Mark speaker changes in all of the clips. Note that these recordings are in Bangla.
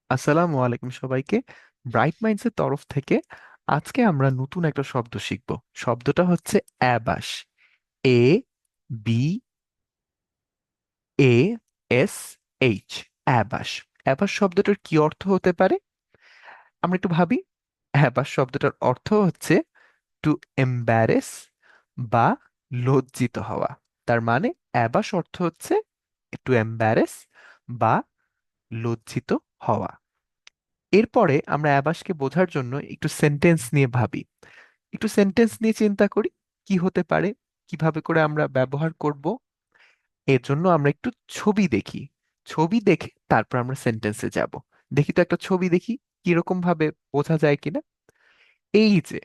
Speaker 1: আসসালামু আলাইকুম সবাইকে। ব্রাইট মাইন্ডস এর তরফ থেকে আজকে আমরা নতুন একটা শব্দ শিখব। শব্দটা হচ্ছে অ্যাবাস। A B A S H, অ্যাবাস। অ্যাবাস শব্দটার কি অর্থ হতে পারে আমরা একটু ভাবি। অ্যাবাস শব্দটার অর্থ হচ্ছে টু এম্বারেস বা লজ্জিত হওয়া। তার মানে অ্যাবাস অর্থ হচ্ছে টু এম্বারেস বা লজ্জিত হওয়া। এরপরে আমরা অ্যাবাসকে বোঝার জন্য একটু সেন্টেন্স নিয়ে ভাবি, একটু সেন্টেন্স নিয়ে চিন্তা করি কি হতে পারে, কিভাবে করে আমরা ব্যবহার করব। এর জন্য আমরা একটু ছবি দেখি, ছবি দেখে তারপর আমরা সেন্টেন্সে যাব। দেখি তো একটা ছবি দেখি কিরকম ভাবে বোঝা যায় কিনা। এই যে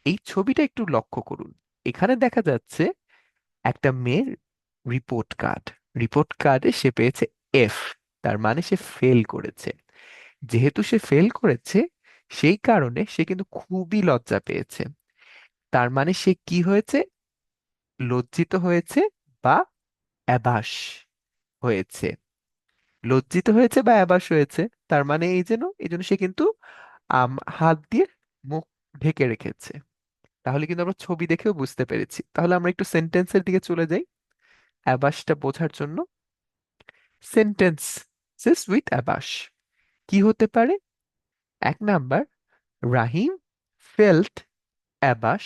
Speaker 1: এই ছবিটা একটু লক্ষ্য করুন, এখানে দেখা যাচ্ছে একটা মেয়ের রিপোর্ট কার্ড। রিপোর্ট কার্ডে সে পেয়েছে এফ, তার মানে সে ফেল করেছে। যেহেতু সে ফেল করেছে সেই কারণে সে কিন্তু খুবই লজ্জা পেয়েছে। তার মানে সে কি হয়েছে, লজ্জিত হয়েছে বা অ্যাবাস হয়েছে। লজ্জিত হয়েছে বা অ্যাবাস হয়েছে, তার মানে এই জন্য সে কিন্তু হাত দিয়ে মুখ ঢেকে রেখেছে। তাহলে কিন্তু আমরা ছবি দেখেও বুঝতে পেরেছি। তাহলে আমরা একটু সেন্টেন্সের দিকে চলে যাই অ্যাবাসটা বোঝার জন্য। সেন্টেন্সেস উইথ অ্যাবাস কি হতে পারে? এক number, Rahim felt অ্যাবাস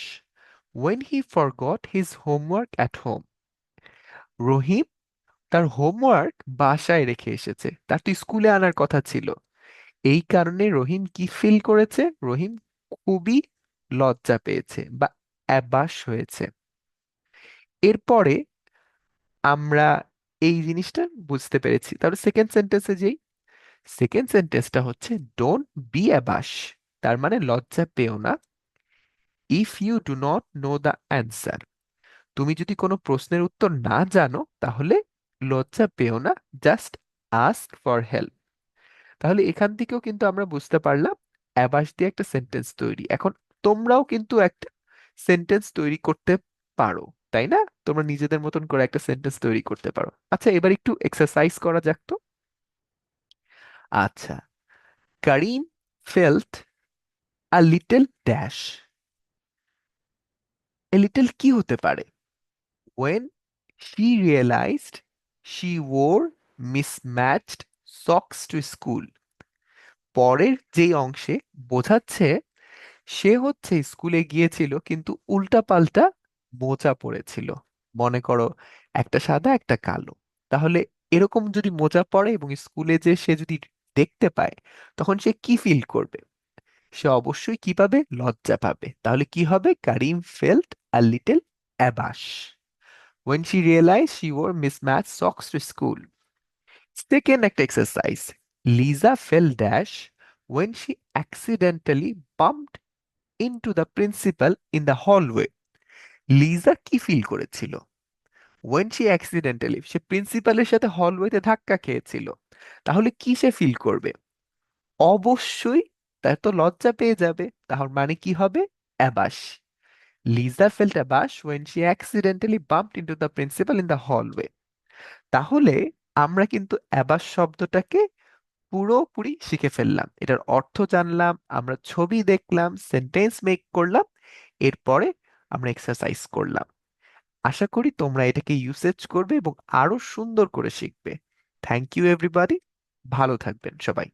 Speaker 1: when he forgot his homework at home. রহিম তার হোমওয়ার্ক বাসায় রেখে এসেছে, তার তো স্কুলে আনার কথা ছিল। এই কারণে রহিম কি ফিল করেছে? রহিম খুবই লজ্জা পেয়েছে বা অ্যাবাস হয়েছে। এরপরে আমরা এই জিনিসটা বুঝতে পেরেছি। তাহলে সেকেন্ড সেন্টেন্সে যেই, সেকেন্ড সেন্টেন্সটা হচ্ছে ডোন্ট বি অ্যাবাস। তার মানে লজ্জা পেও না। If you do not know the answer, তুমি যদি কোনো প্রশ্নের উত্তর না জানো তাহলে লজ্জা পেও না, জাস্ট আস্ক ফর হেল্প। তাহলে এখান থেকেও কিন্তু আমরা বুঝতে পারলাম অ্যাবাস দিয়ে একটা সেন্টেন্স তৈরি। এখন তোমরাও কিন্তু একটা সেন্টেন্স তৈরি করতে পারো, তাই না? তোমরা নিজেদের মতন করে একটা সেন্টেন্স তৈরি করতে পারো। আচ্ছা, এবার একটু এক্সারসাইজ করা যাক তো। আচ্ছা, Karim felt a little dash. A little কি হতে পারে? when she realized she wore mismatched socks to school. পরের যেই অংশে বোঝাচ্ছে সে হচ্ছে স্কুলে গিয়েছিল কিন্তু উল্টাপাল্টা মোজা পরেছিল। মনে করো একটা সাদা একটা কালো। তাহলে এরকম যদি মোজা পরে এবং স্কুলে যে সে যদি দেখতে পায় তখন সে কি ফিল করবে? সে অবশ্যই কি পাবে? লজ্জা পাবে। তাহলে কি হবে? Karim felt a little abash when she realized she wore mismatched socks to school. Second একটা exercise. Lisa fell dash when she accidentally bumped into the principal in the hallway. Liza কি ফিল করেছিল when she accidentally, সে প্রিন্সিপালের সাথে হলওয়েতে ধাক্কা খেয়েছিল। তাহলে কি সে ফিল করবে? অবশ্যই তার তো লজ্জা পেয়ে যাবে। তাহলে মানে কি হবে? অ্যাবাস। Liza felt abashed when she accidentally bumped into the principal in the hallway. তাহলে আমরা কিন্তু অ্যাবাস শব্দটাকে পুরোপুরি শিখে ফেললাম, এটার অর্থ জানলাম, আমরা ছবি দেখলাম, সেন্টেন্স মেক করলাম, এরপরে আমরা এক্সারসাইজ করলাম। আশা করি তোমরা এটাকে ইউসেজ করবে এবং আরো সুন্দর করে শিখবে। থ্যাংক ইউ এভরিবডি, ভালো থাকবেন সবাই।